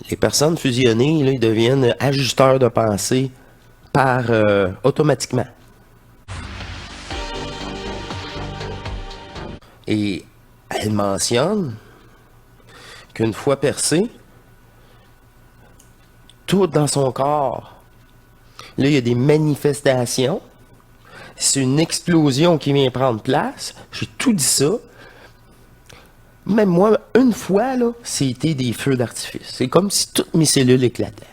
Les personnes fusionnées, là, ils deviennent ajusteurs de pensée par automatiquement. Et elle mentionne qu'une fois percé, tout dans son corps, là, il y a des manifestations. C'est une explosion qui vient prendre place. J'ai tout dit ça. Même moi, une fois, là, c'était des feux d'artifice. C'est comme si toutes mes cellules éclataient.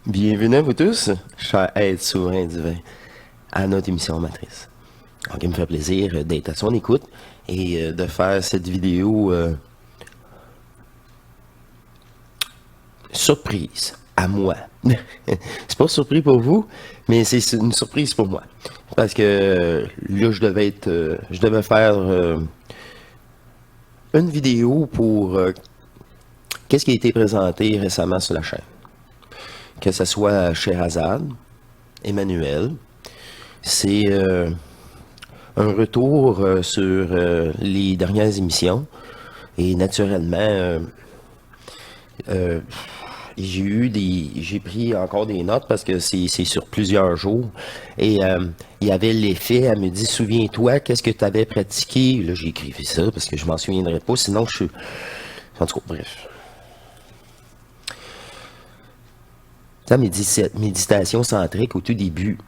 Bienvenue à vous tous, chers êtres souverains divins, à notre émission Matrice. Donc, il me fait plaisir d'être à son écoute et de faire cette vidéo surprise à moi. C'est pas surpris pour vous, mais c'est une surprise pour moi. Parce que là, je devais faire une vidéo pour qu'est-ce qui a été présenté récemment sur la chaîne. Que ce soit Scheherazade, Emmanuel, c'est un retour sur les dernières émissions. Et naturellement, j'ai pris encore des notes parce que c'est sur plusieurs jours. Et il y avait l'effet, elle me dit, souviens-toi, qu'est-ce que tu avais pratiqué? Là, j'ai écrit ça parce que je m'en souviendrai pas, sinon je suis... En tout cas, bref. La méditation centrique au tout début,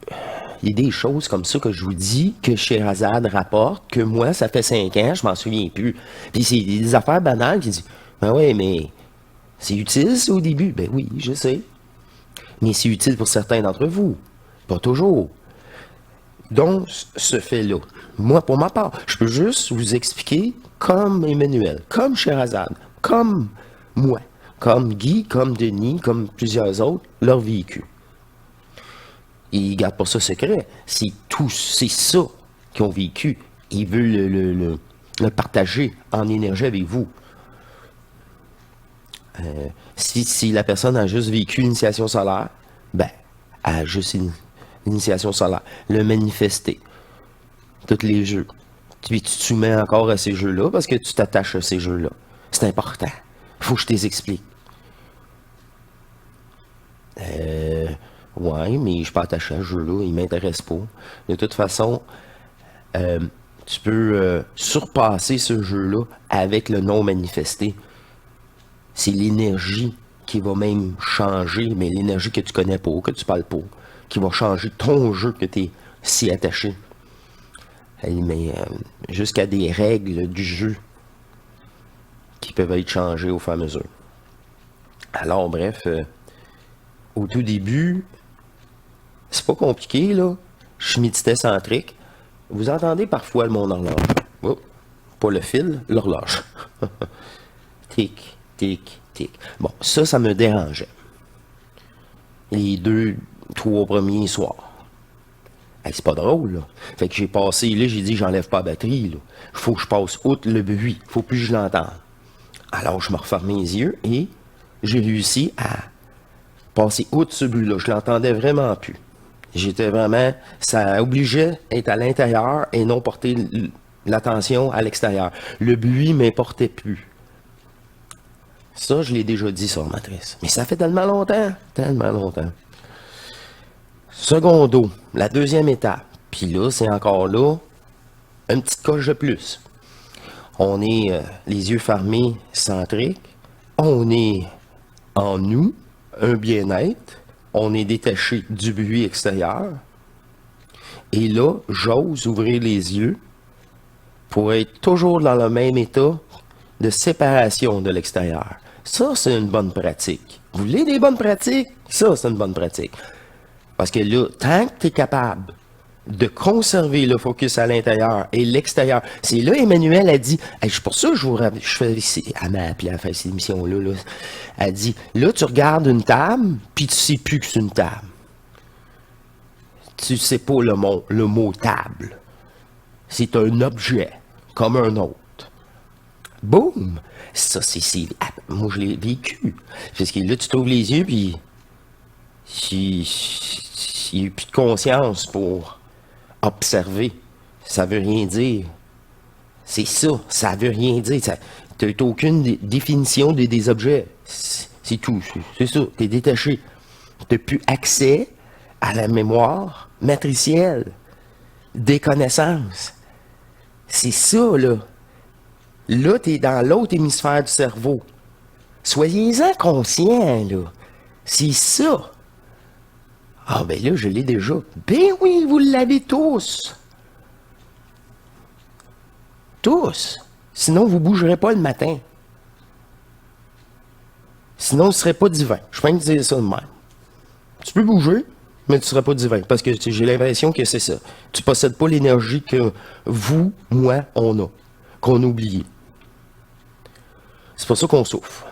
il y a des choses comme ça que je vous dis que Scheherazade rapporte, que moi, ça fait 5 ans, je m'en souviens plus. Puis c'est des affaires banales qui disent, ben ouais, mais c'est utile ça au début? Ben oui, je sais. Mais c'est utile pour certains d'entre vous. Pas toujours. Donc, ce fait-là, moi, pour ma part, je peux juste vous expliquer comme Emmanuel, comme Scheherazade, comme moi, comme Guy, comme Denis, comme plusieurs autres, leur vécu. Ils ne gardent pas ça secret. C'est ça qu'ils ont vécu. Ils veulent le partager en énergie avec vous. Si la personne a juste vécu l'initiation solaire, ben, elle a juste une initiation solaire. Le manifester. Tous les jeux. Puis tu te soumets encore à ces jeux-là parce que tu t'attaches à ces jeux-là. C'est important. Faut que je t'explique. Ouais, mais je suis pas attaché à ce jeu-là, il m'intéresse pas. De toute façon, tu peux surpasser ce jeu-là avec le non manifesté. C'est l'énergie qui va même changer, mais l'énergie que tu connais pas, que tu parles pas, qui va changer ton jeu que tu es si attaché. Mais jusqu'à des règles du jeu qui peuvent être changées au fur et à mesure. Alors, bref, au tout début, c'est pas compliqué, là. Je méditais centrique. Vous entendez parfois mon horloge. Oh, pas le fil, l'horloge. Tic, tic, tic. Bon, ça me dérangeait. Les 2-3 premiers soirs. Hey, c'est pas drôle, là. Fait que j'ai passé, là, j'ai dit, j'enlève pas la batterie, là. Faut que je passe outre le bruit. Faut plus que je l'entende. Alors, je me referme mes yeux et j'ai réussi à passer outre ce bruit-là. Je l'entendais vraiment plus. J'étais vraiment... Ça obligeait d'être à l'intérieur et non porter l'attention à l'extérieur. Le bruit ne m'importait plus. Ça, je l'ai déjà dit sur Matrice. Mais ça fait tellement longtemps. Tellement longtemps. Secondo, la deuxième étape. Puis là, c'est encore là une petite coche de plus. On est les yeux fermés, centriques. On est en nous, un bien-être. On est détaché du bruit extérieur. Et là, j'ose ouvrir les yeux pour être toujours dans le même état de séparation de l'extérieur. Ça, c'est une bonne pratique. Vous voulez des bonnes pratiques? Ça, c'est une bonne pratique. Parce que là, tant que tu es capable de conserver le focus à l'intérieur et l'extérieur. C'est là, Emmanuel a dit, hey, c'est pour ça que je fais ici, elle m'a appelé à faire cette émission-là, là. Elle dit, là, tu regardes une table, puis tu sais plus que c'est une table. Tu sais pas le mot table. C'est un objet, comme un autre. Boum! Ça, moi, je l'ai vécu. Parce que là, tu t'ouvres les yeux, puis il n'y a plus de conscience pour observer. Ça veut rien dire. C'est ça veut rien dire. Tu n'as aucune définition des objets. C'est tout. C'est ça. Tu es détaché. Tu n'as plus accès à la mémoire matricielle des connaissances. C'est ça, là. Là, tu es dans l'autre hémisphère du cerveau. Soyez-en conscients, là. C'est ça. Ah, ben là, je l'ai déjà. Ben oui, vous l'avez tous. Tous. Sinon, vous ne bougerez pas le matin. Sinon, ce ne serait pas divin. Je peux te dire ça de même. Tu peux bouger, mais tu ne seras pas divin. Parce que j'ai l'impression que c'est ça. Tu ne possèdes pas l'énergie que vous, moi, on a. Qu'on a oublié. C'est pour ça qu'on souffre.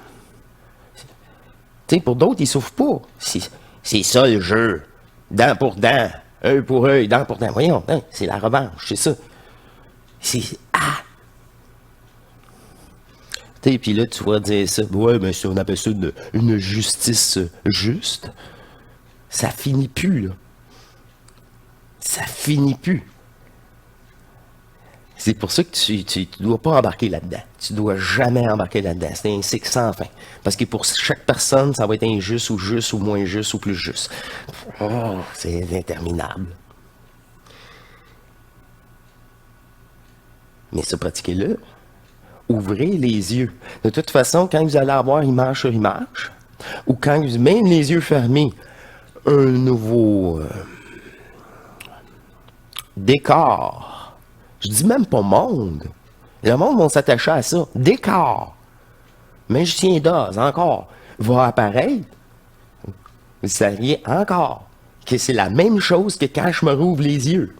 Tu sais, pour d'autres, ils ne souffrent pas. C'est ça le jeu. Dent pour dent. Œil pour œil, dent pour dent. Voyons, hein, c'est la revanche, c'est ça. C'est... Ah! Tu sais, puis là, tu vas dire ça. Ouais, mais si on appelle ça une justice juste, ça finit plus, là. Ça finit plus. C'est pour ça que tu dois pas embarquer là-dedans. Tu dois jamais embarquer là-dedans. C'est un cycle sans fin. Parce que pour chaque personne, ça va être injuste ou moins juste ou plus juste. Oh, c'est interminable. Mais ça, pratiquez-le. Ouvrez les yeux. De toute façon, quand vous allez avoir image sur image, ou quand vous, même les yeux fermés, un nouveau décor. Je dis même pas monde. Le monde va s'attacher à ça. Décor. Magicien d'Oz, encore. Va apparaître. Vous saviez encore que c'est la même chose que quand je me rouvre les yeux.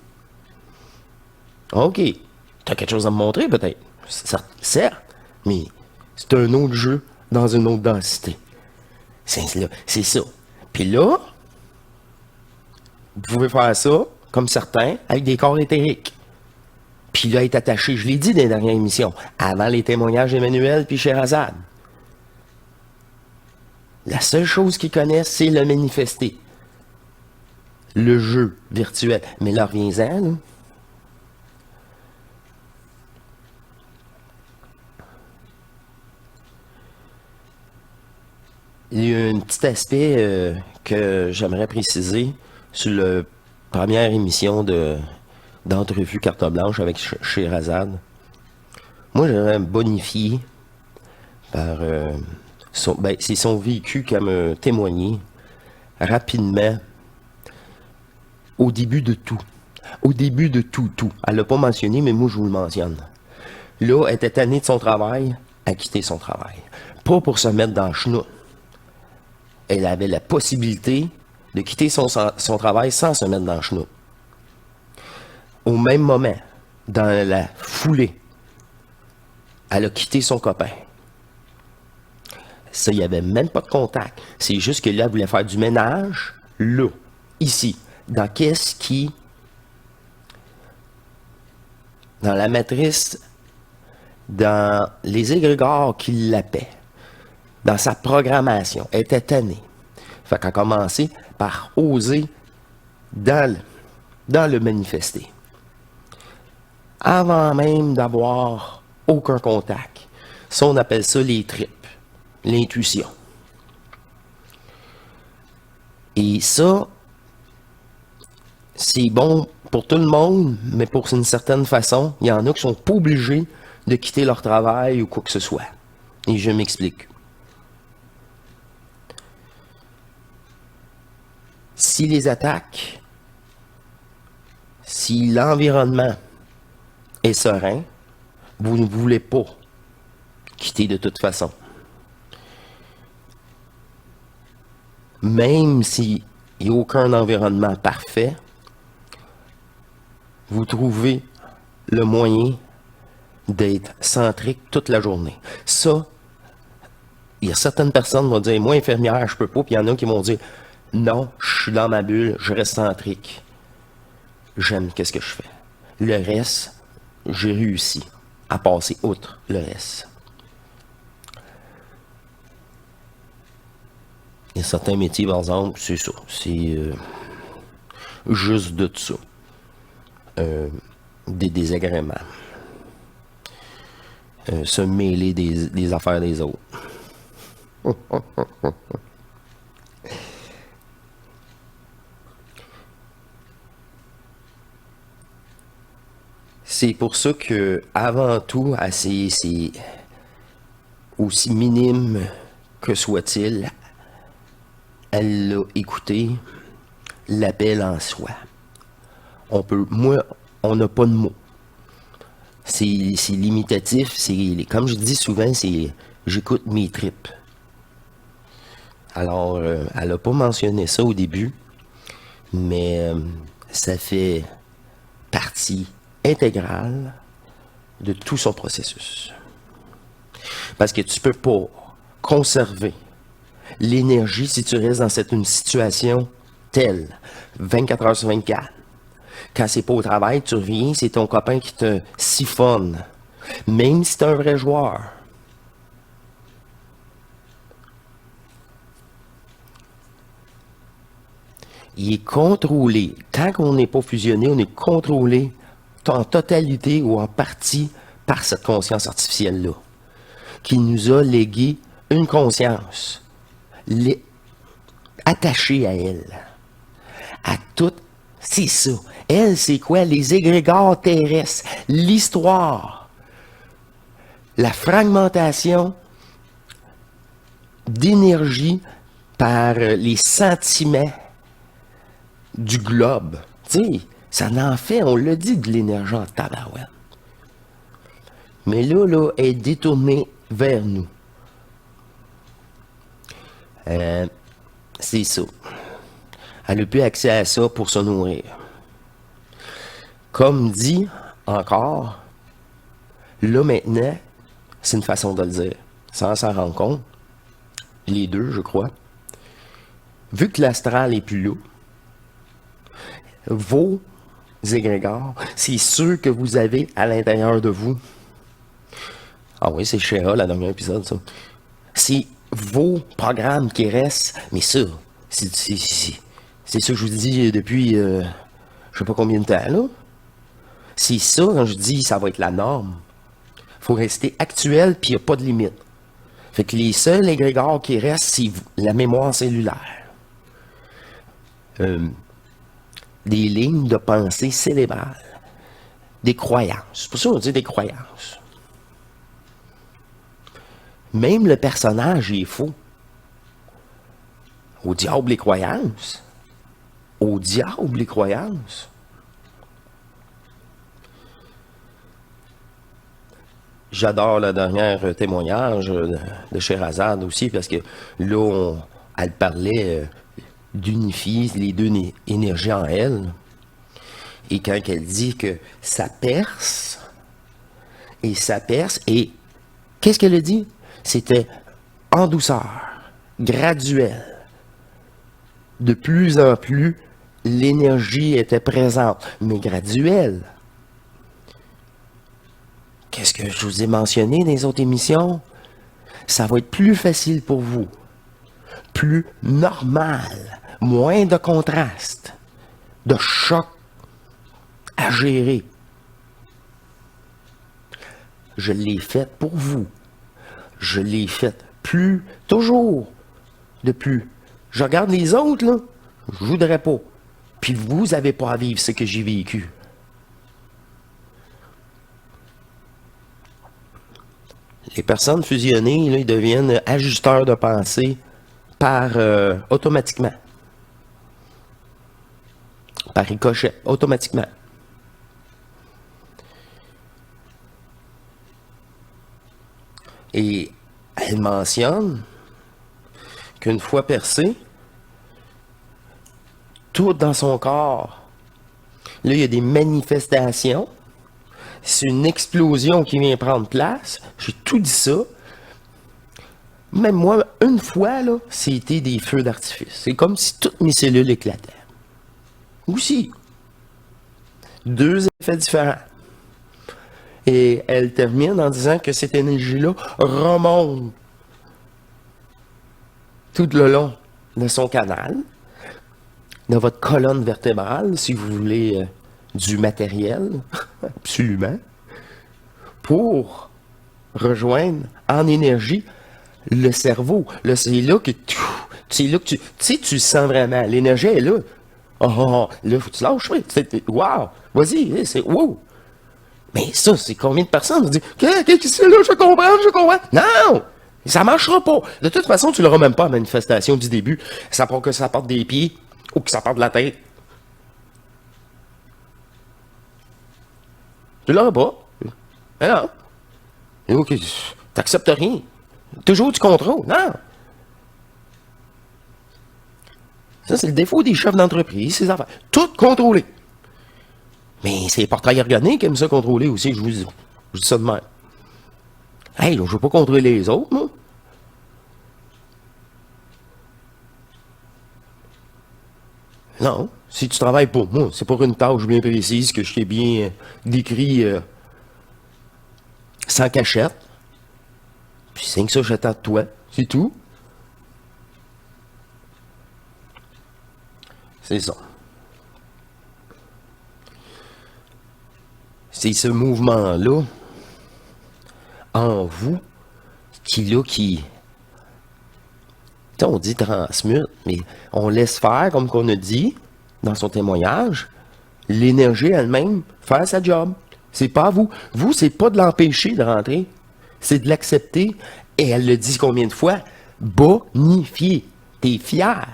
OK. Tu as quelque chose à me montrer, peut-être. Certes. Mais c'est un autre jeu dans une autre densité. C'est ça. Puis là, vous pouvez faire ça, comme certains, avec des corps éthériques. Puis là, être attaché, je l'ai dit dans les dernières émissions, avant les témoignages d'Emmanuel puis Sherazade. La seule chose qu'ils connaissent, c'est le manifester. Le jeu virtuel. Mais là, reviens-en, là. Il y a un petit aspect que j'aimerais préciser sur la première émission d'entrevue carte blanche avec Sherazade. Moi, j'aimerais me bonifier par... c'est son vécu qu'elle me témoigné rapidement au début de tout. Au début de tout. Elle l'a pas mentionné, mais moi, je vous le mentionne. Là, elle était tannée de son travail, elle a quitté son travail. Pas pour se mettre dans le chenoute. Elle avait la possibilité de quitter son travail sans se mettre dans le chenoute. Au même moment, dans la foulée, elle a quitté son copain. Ça, il n'y avait même pas de contact. C'est juste que là, elle voulait faire du ménage, là, ici, dans qu'est-ce qui, dans la matrice, dans les égrégores qui l'appelaient, dans sa programmation, elle était tannée. Fait qu'elle a commencé par oser dans le manifester. Avant même d'avoir aucun contact. Ça, on appelle ça les tripes, l'intuition. Et ça, c'est bon pour tout le monde, mais pour une certaine façon, il y en a qui sont pas obligés de quitter leur travail ou quoi que ce soit. Et je m'explique. Si les attaques, si l'environnement est serein, vous ne voulez pas quitter de toute façon. Même s'il n'y a aucun environnement parfait, vous trouvez le moyen d'être centrique toute la journée. Ça, il y a certaines personnes qui vont dire, moi, infirmière, je peux pas, puis il y en a qui vont dire, non, je suis dans ma bulle, je reste centrique. J'aime qu'est-ce que je fais. Le reste, j'ai réussi à passer outre le reste. Il y a certains métiers, par exemple, c'est ça. C'est juste de ça. Des désagréments. Se mêler des affaires des autres. C'est pour ça que, avant tout, c'est aussi minime que soit-il, elle a écouté l'appel en soi. On n'a pas de mots. C'est limitatif, comme je dis souvent, c'est j'écoute mes tripes. Alors, elle n'a pas mentionné ça au début, mais ça fait partie intégrale de tout son processus. Parce que tu peux pas conserver l'énergie si tu restes dans une situation telle, 24 heures sur 24. Quand c'est pas au travail, tu reviens, c'est ton copain qui te siphonne. Même si t'es un vrai joueur. Il est contrôlé. Tant qu'on n'est pas fusionné, on est contrôlé en totalité ou en partie par cette conscience artificielle-là, qui nous a légué une conscience attachée à elle. À tout, c'est ça. Elle, c'est quoi? Les égrégores terrestres, l'histoire, la fragmentation d'énergie par les sentiments du globe. Tu sais, ça en fait, on l'a dit, de l'énergie en tabarouette. Mais là, elle est détournée vers nous. C'est ça. Elle n'a plus accès à ça pour se nourrir. Comme dit encore, là maintenant, c'est une façon de le dire, sans s'en rendre compte, les deux, je crois. Vu que l'astral est plus là, vos égrégores, c'est ceux que vous avez à l'intérieur de vous. Ah oui, c'est Shea, la dernière épisode, ça. C'est vos programmes qui restent, mais ça, c'est ça que je vous dis depuis, je sais pas combien de temps, là. C'est ça, quand je dis, ça va être la norme. Faut rester actuel, puis il n'y a pas de limite. Fait que les seuls égrégores qui restent, c'est la mémoire cellulaire. Des lignes de pensée cérébrale. Des croyances. C'est pour ça qu'on dit des croyances. Même le personnage est faux. Au diable les croyances. Au diable les croyances. J'adore le dernier témoignage de Sherazade aussi, parce que là, elle parlait d'unifier les deux énergies en elle. Et quand elle dit que ça perce, et qu'est-ce qu'elle a dit? C'était en douceur, graduel. De plus en plus, l'énergie était présente, mais graduelle. Qu'est-ce que je vous ai mentionné dans les autres émissions? Ça va être plus facile pour vous. Plus normal. Moins de contraste. De choc à gérer. Je l'ai fait pour vous. Je l'ai fait toujours de plus. Je regarde les autres, là, je voudrais pas. Puis vous n'avez pas à vivre ce que j'ai vécu. Les personnes fusionnées, là, ils deviennent ajusteurs de pensée automatiquement. Par ricochet, automatiquement. Et elle mentionne qu'une fois percé, tout dans son corps, Là, il y a des manifestations. C'est une explosion qui vient prendre place. J'ai tout dit ça. Même moi, une fois, là, c'était des feux d'artifice. C'est comme si toutes mes cellules éclataient. Aussi. Deux effets différents. Et elle termine en disant que cette énergie-là remonte tout le long de son canal, de votre colonne vertébrale, si vous voulez du matériel, absolument, pour rejoindre en énergie le cerveau. Là, c'est là que tu sais, tu sens vraiment. L'énergie est là. Oh, oh, oh. Là, faut que tu lâches. Wow! Vas-y, c'est wow! Mais ça, c'est combien de personnes qui disent qu'est-ce que c'est là? Je comprends. Non! Ça marchera pas. De toute façon, tu l'auras même pas à la manifestation du début. Ça prend que ça parte des pieds ou que ça parte de la tête. Tu l'auras pas. Mais non. Ok, t'acceptes rien. Toujours du contrôle. Non. Ça, c'est le défaut des chefs d'entreprise, ces affaires. Tout contrôlé. Mais c'est les portails organiques qui aiment ça contrôler aussi, je vous dis ça de même. Hey, je ne veux pas contrôler les autres, moi. Non, si tu travailles pour moi, c'est pour une tâche bien précise que je t'ai bien décrit sans cachette. Puis c'est que ça, j'attends de toi. C'est tout. C'est ça. C'est ce mouvement-là, en vous, qui on dit transmute, mais on laisse faire, comme qu'on a dit dans son témoignage, l'énergie elle-même faire sa job. C'est pas vous. Vous, c'est pas de l'empêcher de rentrer, c'est de l'accepter. Et elle le dit combien de fois? Bonifier. T'es fier.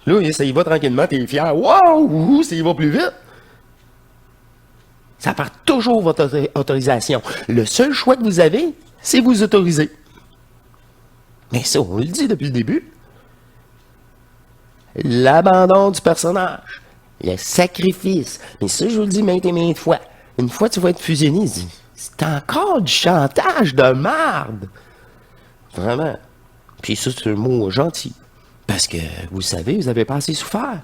Là, ça y va tranquillement, t'es fier. Waouh! Ça y va plus vite. Ça part toujours votre autorisation. Le seul choix que vous avez, c'est vous autoriser. Mais ça, on le dit depuis le début. L'abandon du personnage. Le sacrifice. Mais ça, je vous le dis maintes et maintes fois. Une fois que tu vas être fusionné, c'est encore du chantage de marde. Vraiment. Puis ça, c'est un mot gentil. Parce que, vous savez, vous n'avez pas assez souffert.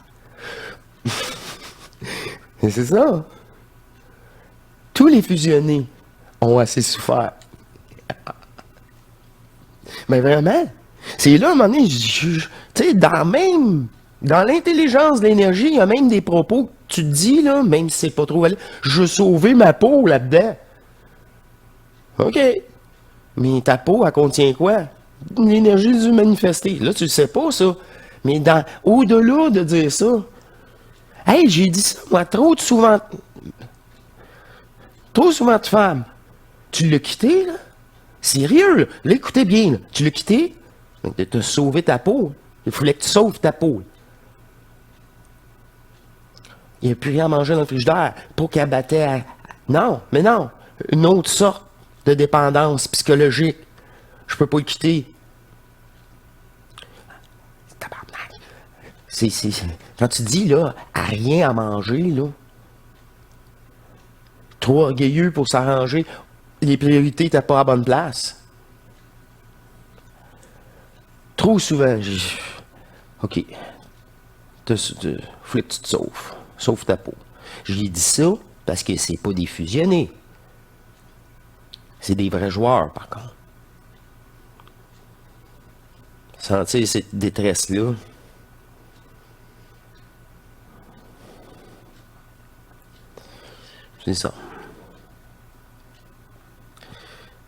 C'est ça. Tous les fusionnés ont assez souffert. Mais vraiment, c'est là, à un moment donné, tu sais, dans l'intelligence de l'énergie, il y a même des propos que tu te dis, là, même si c'est pas trop, je veux sauver ma peau là-dedans. OK. Mais ta peau, elle contient quoi? L'énergie du manifesté. Là, tu le sais pas, ça. Mais au-delà de dire ça, hey, j'ai dit ça, moi, trop souvent de femmes. Tu l'as quitté, là? Sérieux, là? Là, écoutez bien, là. Tu l'as quitté? Tu as sauvé ta peau. Il fallait que tu sauves ta peau. Il n'y a plus rien à manger dans le frigidaire. Pas qu'elle battait à... Non, mais non. Une autre sorte de dépendance psychologique. Je peux pas le quitter. Tabarnak. Quand tu dis, là, à rien à manger, là, trop orgueilleux pour s'arranger, les priorités n'étaient pas à bonne place. Trop souvent, OK. Faut que tu te sauves. Sauve ta peau. J'ai dit ça parce que c'est pas des fusionnés. C'est des vrais joueurs, par contre. Sentir cette détresse-là. C'est ça.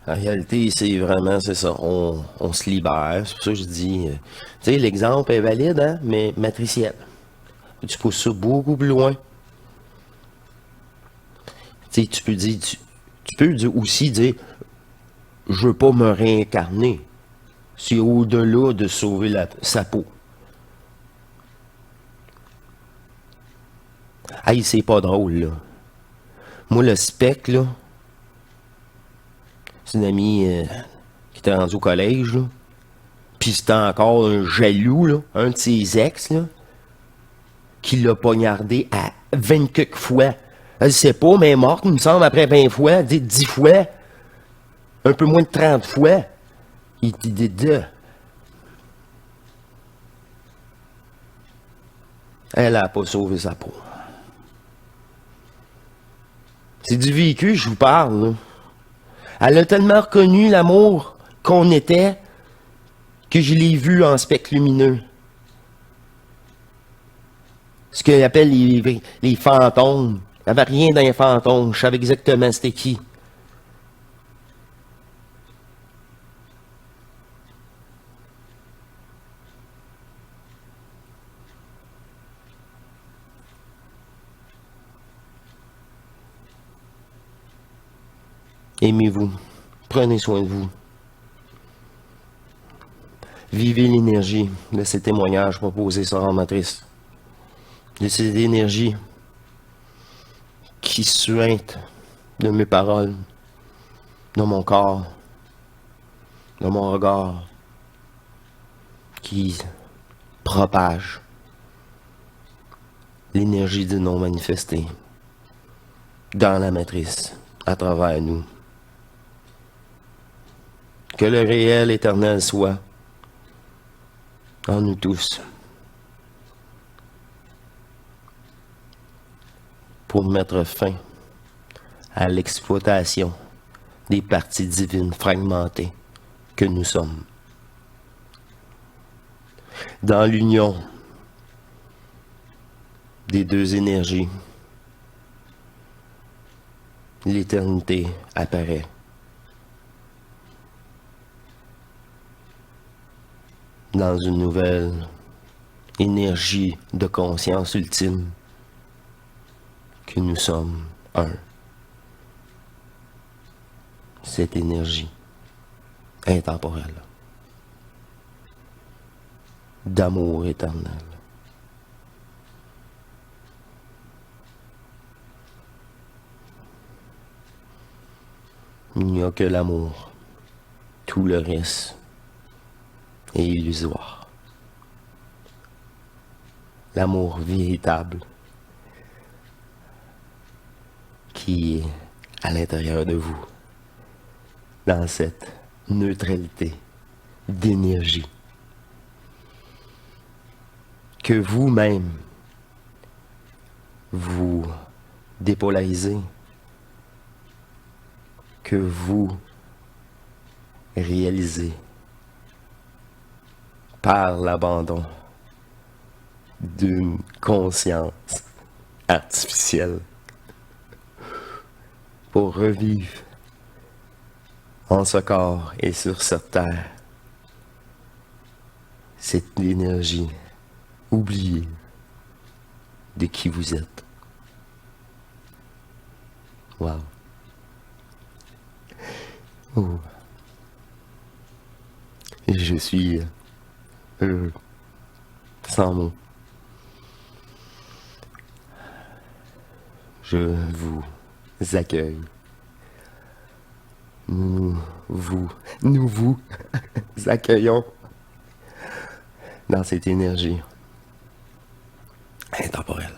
En réalité, c'est ça. On se libère. C'est pour ça que je dis, tu sais, l'exemple est valide, hein, mais matriciel. Tu pousses ça beaucoup plus loin. Tu sais, tu peux aussi dire, je veux pas me réincarner. C'est au-delà de sauver sa peau. Hey, c'est pas drôle, là. Moi, le spec, là, c'est une amie qui était rendue au collège, là. Puis c'était encore un jaloux, là, un de ses ex, là, qui l'a poignardé à 20 quelques fois. Elle sait pas, mais elle est morte, il me semble, après 20 fois, 10 fois, un peu moins de 30 fois. Il dit de. Elle a pas sauvé sa peau. C'est du vécu, je vous parle, là. Elle a tellement reconnu l'amour qu'on était que je l'ai vu en spectre lumineux. Ce qu'elle appelle les fantômes. Il n'y avait rien d'un fantôme. Je savais exactement c'était qui. Aimez-vous. Prenez soin de vous. Vivez l'énergie de ces témoignages proposés sur la matrice. De cette énergie qui suinte de mes paroles, de mon corps, de mon regard, qui propage l'énergie du non manifesté dans la matrice, à travers nous. Que le réel éternel soit en nous tous, pour mettre fin à l'exploitation des parties divines fragmentées que nous sommes. Dans l'union des deux énergies, l'éternité apparaît. Dans une nouvelle énergie de conscience ultime que nous sommes un. Cette énergie intemporelle d'amour éternel. Il n'y a que l'amour. Tout le reste est illusoire. L'amour véritable qui est à l'intérieur de vous, dans cette neutralité d'énergie que vous-même vous dépolarisez, que vous réalisez par l'abandon d'une conscience artificielle pour revivre en ce corps et sur cette terre cette énergie oubliée de qui vous êtes. Wow. Oh. Je suis heureux, sans mots. Je vous accueille. Nous vous accueillons dans cette énergie intemporelle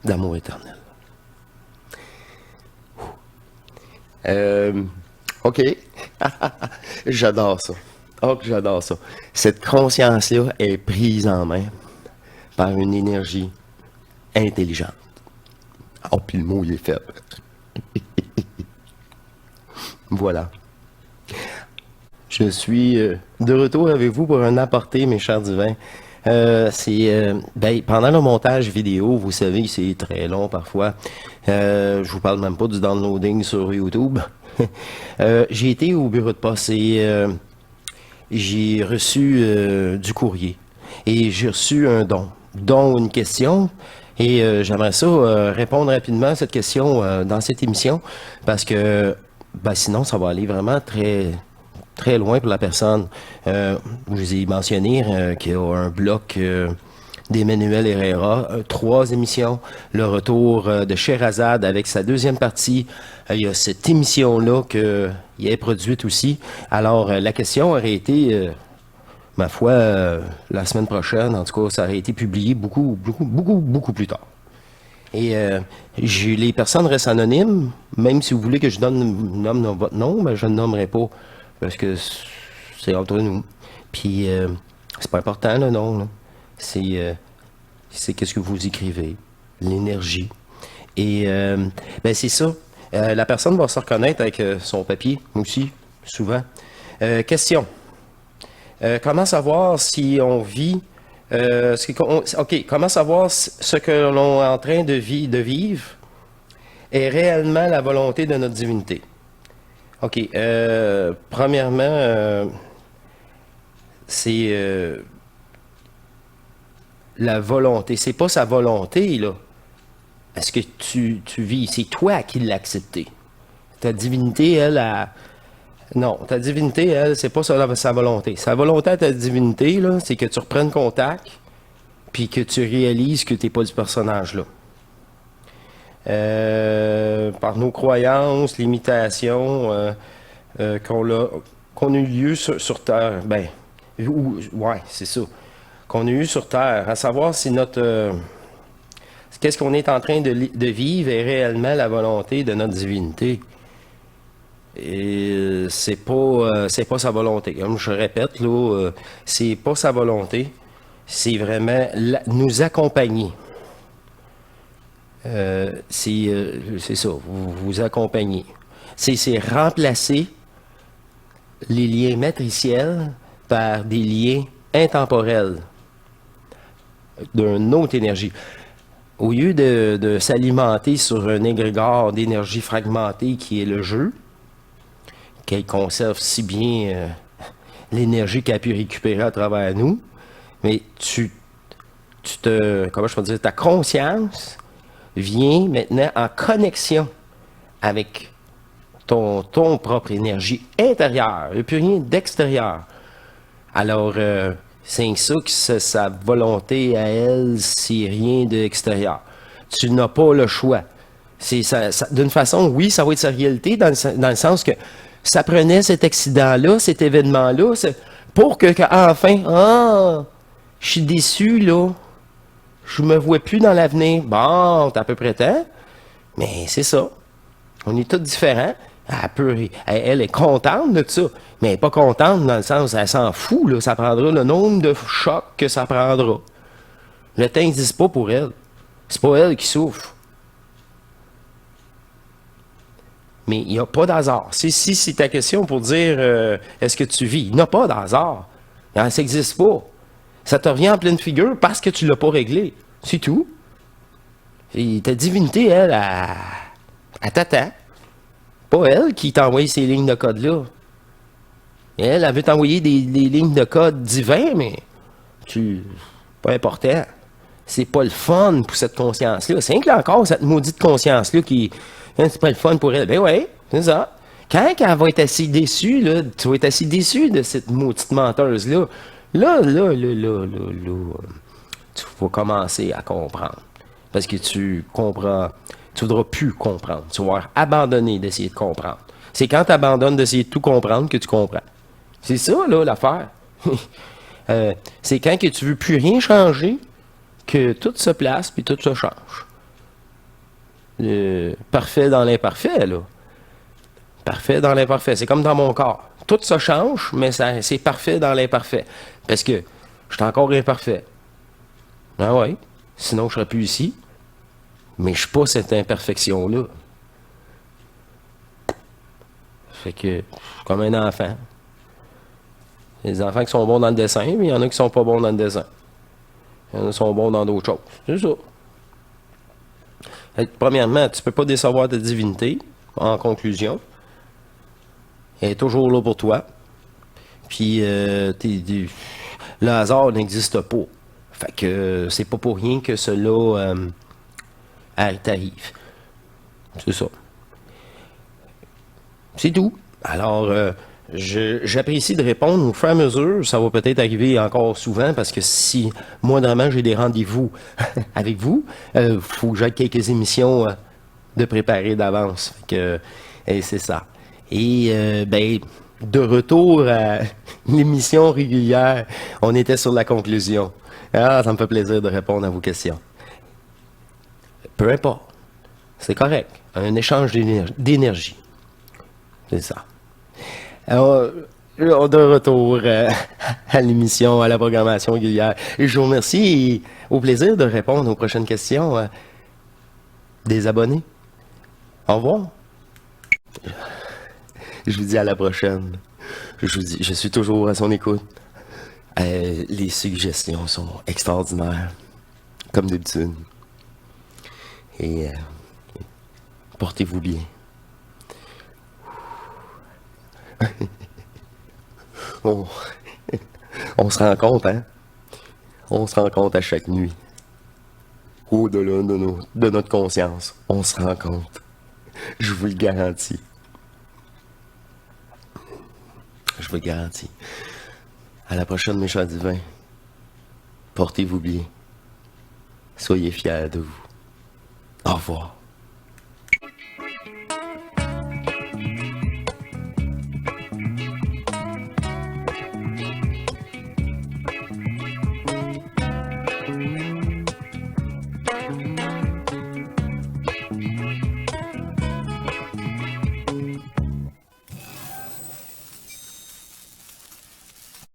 d'amour éternel. OK. J'adore ça. Oh, j'adore ça. Cette conscience-là est prise en main par une énergie intelligente. Oh, puis le mot, il est faible. Voilà. Je suis de retour avec vous pour un aparté, mes chers divins. Pendant le montage vidéo, vous savez, c'est très long parfois. Je vous parle même pas du downloading sur YouTube. J'ai été au bureau de poste et j'ai reçu du courrier. Et j'ai reçu un don, dont une question. Et j'aimerais ça répondre rapidement à cette question dans cette émission, parce que sinon, ça va aller vraiment très, très loin pour la personne. Je vous ai mentionné qu'il y a un bloc d'Emmanuel Herrera, 3 émissions, le retour de Sherazade avec sa deuxième partie. Il y a cette émission-là qu'il est produite aussi. Alors, la question aurait été, ma foi, la semaine prochaine. En tout cas, ça aurait été publié beaucoup plus tard. Et les personnes restent anonymes, même si vous voulez que je nomme votre nom, ben, je ne nommerai pas, parce que c'est entre nous. Puis, c'est pas important le nom, là. C'est qu'est-ce que vous écrivez, l'énergie. Et ben c'est ça. La personne va se reconnaître avec son papier, aussi, souvent. Question. Comment savoir si on vit... OK, comment savoir ce que l'on est en train de vivre est réellement la volonté de notre divinité? OK, premièrement, c'est la volonté. C'est pas sa volonté, là. Est-ce que tu vis? C'est toi qui l'as accepté. Ta divinité, elle, non, ta divinité, elle, c'est pas sa volonté. Sa volonté à ta divinité, là, c'est que tu reprennes contact, puis que tu réalises que tu n'es pas du personnage-là. Par nos croyances, limitations qu'on a eu lieu sur Terre, ben, ouais, c'est ça, qu'on a eu sur Terre, à savoir si notre... qu'est-ce qu'on est en train de vivre est réellement la volonté de notre divinité. Et c'est pas sa volonté. Comme je répète, là, c'est pas sa volonté. C'est vraiment nous accompagner. C'est ça, vous accompagner. C'est remplacer les liens matriciels par des liens intemporels d'une autre énergie. Au lieu de s'alimenter sur un égrégore d'énergie fragmentée qui est le jeu, qu'elle conserve si bien l'énergie qu'elle a pu récupérer à travers nous, mais comment je peux dire, ta conscience vient maintenant en connexion avec ton propre énergie intérieure. Il n'y a plus rien d'extérieur. Alors, c'est ça que sa volonté à elle, c'est rien d'extérieur. Tu n'as pas le choix. D'une façon, oui, ça va être sa réalité, dans le sens que ça prenait cet accident-là, cet événement-là, pour enfin, je suis déçu, là. Je me vois plus dans l'avenir. Bon, t'as à peu près temps. Mais c'est ça. On est tous différents. Elle est contente de ça. Mais elle n'est pas contente dans le sens, elle s'en fout, là. Ça prendra le nombre de chocs que ça prendra. Le temps n'existe pas pour elle. C'est pas elle qui souffre. Mais il n'y a pas d'hasard. Si c'est ta question pour dire est-ce que tu vis, il n'y a pas d'hasard. Ça n'existe pas. Ça te revient en pleine figure parce que tu ne l'as pas réglé. C'est tout. Et ta divinité, elle t'attend. Pas elle qui t'a envoyé ces lignes de code-là. Elle veut t'envoyer des lignes de code divins, mais pas important. C'est pas le fun pour cette conscience-là. C'est que là encore, cette maudite conscience-là qui... c'est pas le fun pour elle. Ben ouais, c'est ça. Quand elle va être assez déçue, là, tu vas être assez déçu de cette maudite menteuse-là. Là, tu vas commencer à comprendre. Parce que tu comprends, tu voudras plus comprendre. Tu vas abandonner d'essayer de comprendre. C'est quand tu abandonnes d'essayer de tout comprendre que tu comprends. C'est ça, là, l'affaire. C'est quand que tu veux plus rien changer que tout se place puis tout se change. Parfait dans l'imparfait, là. Parfait dans l'imparfait. C'est comme dans mon corps. Tout se change, mais c'est parfait dans l'imparfait. Parce que je suis encore imparfait. Ah ouais. Sinon, je serais plus ici. Mais je suis pas cette imperfection-là. Fait que, je suis comme un enfant. Il y a des enfants qui sont bons dans le dessin, mais il y en a qui sont pas bons dans le dessin. Il y en a qui sont bons dans d'autres choses. C'est ça. Premièrement, tu ne peux pas décevoir ta divinité, en conclusion. Elle est toujours là pour toi. Puis, le hasard n'existe pas. Fait que c'est pas pour rien que cela t'arrive. C'est ça. C'est tout. Alors, j'apprécie de répondre au fur et à mesure. Ça va peut-être arriver encore souvent parce que si moindrement j'ai des rendez-vous avec vous, faut que j'aille quelques émissions de préparer d'avance. Et c'est ça. Et ben, de retour à l'émission régulière, on était sur la conclusion. Ah, ça me fait plaisir de répondre à vos questions. Peu importe. C'est correct. Un échange d'énergie. C'est ça. Alors, de retour à l'émission, à la programmation régulière. Et je vous remercie et au plaisir de répondre aux prochaines questions des abonnés. Au revoir. Je vous dis à la prochaine. Je vous dis, je suis toujours à son écoute. Les suggestions sont extraordinaires, comme d'habitude. Et portez-vous bien. on, on se rend compte, hein? On se rend compte à chaque nuit. Au-delà de notre conscience, on se rend compte. Je vous le garantis. Je vous le garantis. À la prochaine, mes chers divins. Portez-vous bien. Soyez fiers de vous. Au revoir.